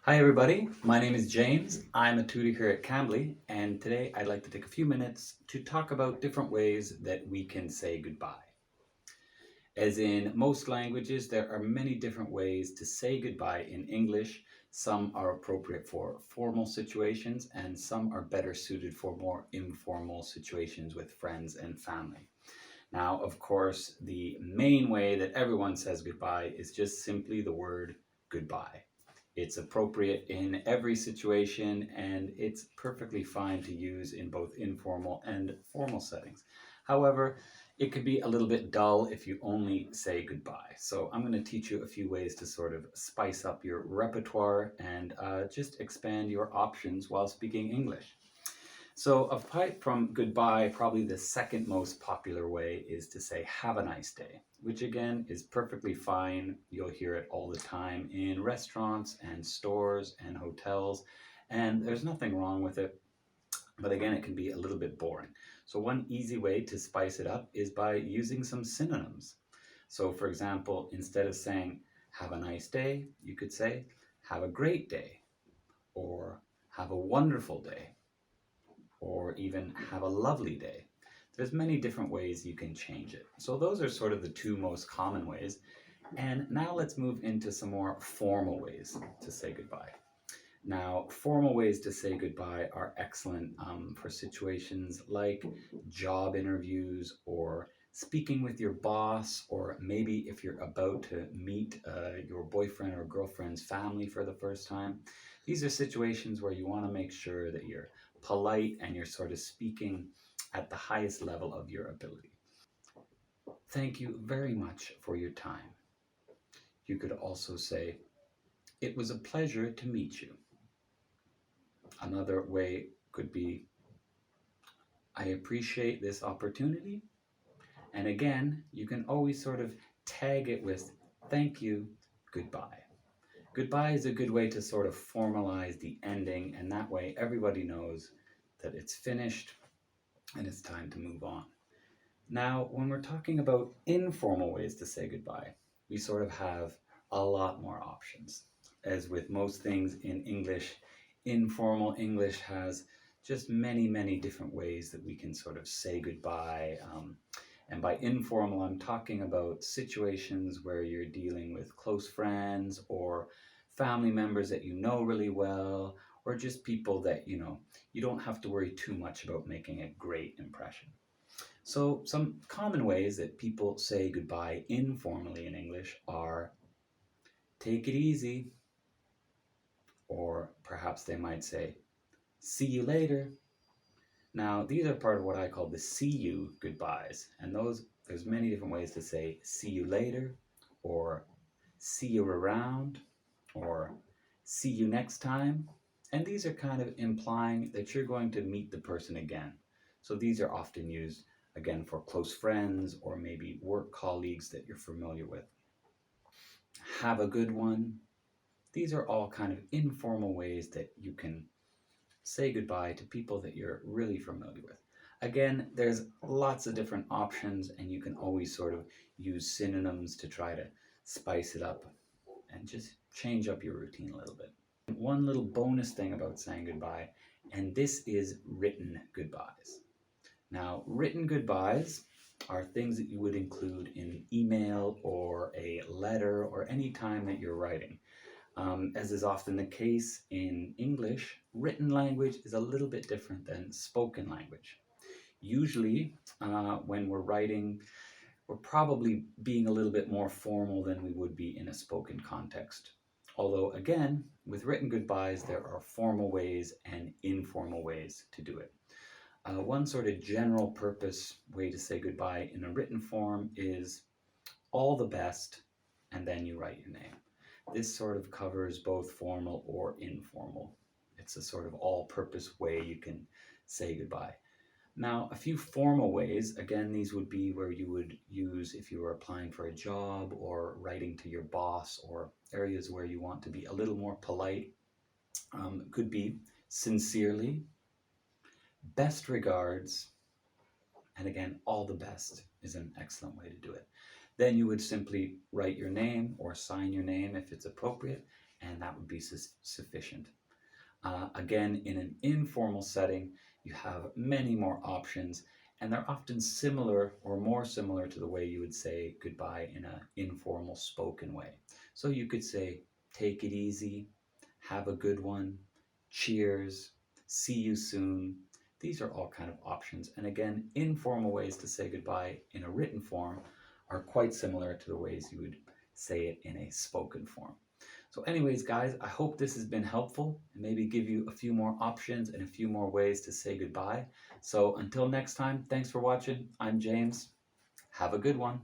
Hi everybody, my name is James. I'm a tutor here at Cambly, and today I'd like to take a few minutes to talk about different ways that we can say goodbye. As in most languages, there are many different ways to say goodbye in English. Some are appropriate for formal situations, and some are better suited for more informal situations with friends and family. Now, of course, the main way that everyone says goodbye is just simply the word goodbye. It's appropriate in every situation and it's perfectly fine to use in both informal and formal settings. However, it could be a little bit dull if you only say goodbye. So I'm going to teach you a few ways to sort of spice up your repertoire and just expand your options while speaking English. So aside from goodbye, probably the second most popular way is to say have a nice day, which again is perfectly fine. You'll hear it all the time in restaurants and stores and hotels, and there's nothing wrong with it. But again, it can be a little bit boring. So one easy way to spice it up is by using some synonyms. So for example, instead of saying have a nice day, you could say have a great day or have a wonderful day or even have a lovely day. There's many different ways you can change it. So those are sort of the two most common ways. And now let's move into some more formal ways to say goodbye. Now, formal ways to say goodbye are excellent for situations like job interviews or speaking with your boss, or maybe if you're about to meet your boyfriend or girlfriend's family for the first time. These are situations where you want to make sure that you're polite and you're sort of speaking at the highest level of your ability. Thank you very much for your time. You could also say, it was a pleasure to meet you. Another way could be, I appreciate this opportunity. And again, you can always sort of tag it with thank you, goodbye. Goodbye is a good way to sort of formalize the ending, and that way everybody knows that it's finished and it's time to move on. Now, when we're talking about informal ways to say goodbye, we sort of have a lot more options. As with most things in English, informal English has just many, many different ways that we can sort of say goodbye. And by informal, I'm talking about situations where you're dealing with close friends or family members that you know really well, or just people that you don't have to worry too much about making a great impression. So, some common ways that people say goodbye informally in English are take it easy, or perhaps they might say, see you later. Now, these are part of what I call the see you goodbyes, and there's many different ways to say see you later, or see you around, or see you next time. And these are kind of implying that you're going to meet the person again. So these are often used again for close friends or maybe work colleagues that you're familiar with. Have a good one. These are all kind of informal ways that you can say goodbye to people that you're really familiar with. Again, there's lots of different options, and you can always sort of use synonyms to try to spice it up and just change up your routine a little bit. One little bonus thing about saying goodbye, and this is written goodbyes. Now, written goodbyes are things that you would include in an email or a letter or any time that you're writing. As is often the case in English, written language is a little bit different than spoken language. Usually, when we're writing, we're probably being a little bit more formal than we would be in a spoken context. Although, again, with written goodbyes, there are formal ways and informal ways to do it. One sort of general purpose way to say goodbye in a written form is all the best, and then you write your name. This sort of covers both formal or informal. It's a sort of all-purpose way you can say goodbye. Now, a few formal ways, again, these would be where you would use if you were applying for a job or writing to your boss or areas where you want to be a little more polite. Could be sincerely, best regards, and again, all the best is an excellent way to do it. Then you would simply write your name or sign your name if it's appropriate, and that would be sufficient. Again, in an informal setting, you have many more options, and they're often similar or more similar to the way you would say goodbye in an informal spoken way. So you could say, take it easy, have a good one, cheers, see you soon. These are all kind of options. And again, informal ways to say goodbye in a written form are quite similar to the ways you would say it in a spoken form. So anyways, guys, I hope this has been helpful and maybe give you a few more options and a few more ways to say goodbye. So until next time, thanks for watching. I'm James. Have a good one.